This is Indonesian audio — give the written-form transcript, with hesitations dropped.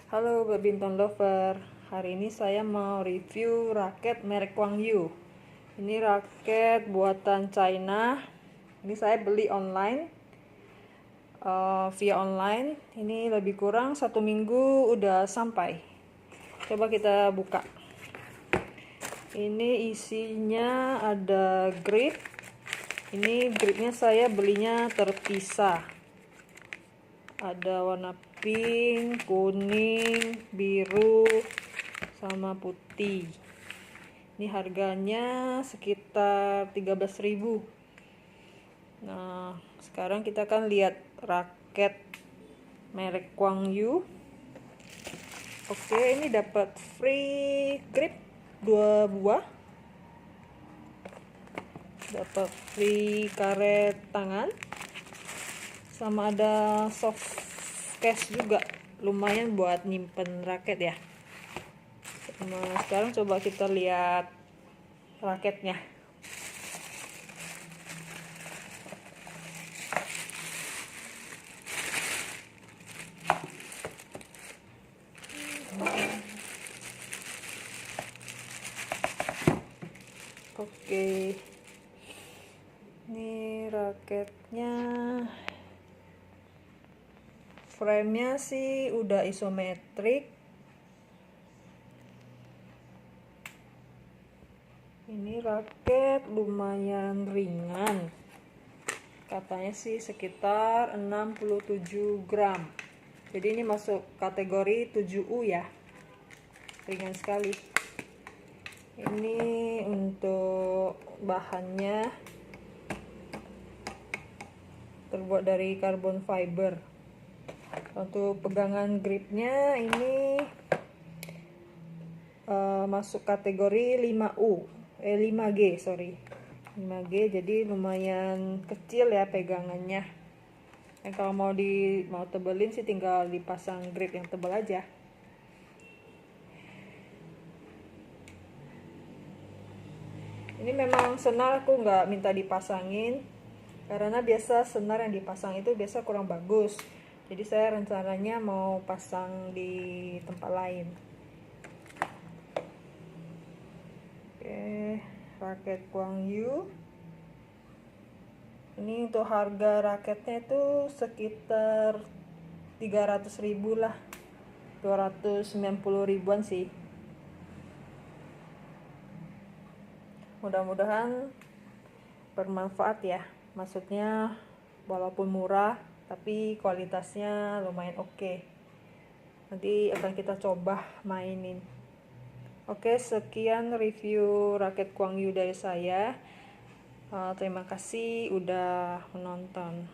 Halo badminton lover, hari ini saya mau review raket merek Kwangyu. Ini raket buatan China. Ini saya beli online, via online. Ini lebih kurang 1 minggu udah sampai. Coba kita buka. Ini isinya ada grip. Ini gripnya saya belinya terpisah. Ada warna pink, kuning, biru, sama putih. Ini harganya sekitar 13.000. Nah, sekarang kita akan lihat raket merek Kwangyu. Oke, ini dapat free grip 2 buah. Dapat free karet tangan. Sama ada soft case juga, lumayan buat nyimpen raket ya. Nah, sekarang coba kita lihat raketnya. Oke, ini raketnya. Frame-nya sih udah isometrik. Ini raket lumayan ringan. Katanya sih sekitar 67 gram. Jadi ini masuk kategori 7U ya. Ringan sekali. Ini untuk bahannya terbuat dari carbon fiber. Untuk pegangan gripnya ini masuk kategori 5G, 5G, jadi lumayan kecil ya pegangannya. Kalau mau tebelin sih tinggal dipasang grip yang tebal aja. Ini memang senar aku nggak minta dipasangin, karena biasa senar yang dipasang itu biasa kurang bagus. Jadi saya rencananya mau pasang di tempat lain. Oke, raket Kwangyu. Ini untuk harga raketnya itu sekitar 300.000 lah, 290 ribuan sih. Mudah-mudahan bermanfaat ya. Maksudnya walaupun murah tapi kualitasnya lumayan oke. Nanti akan kita coba mainin. Oke, sekian review raket Kwangyu dari saya. Terima kasih udah menonton.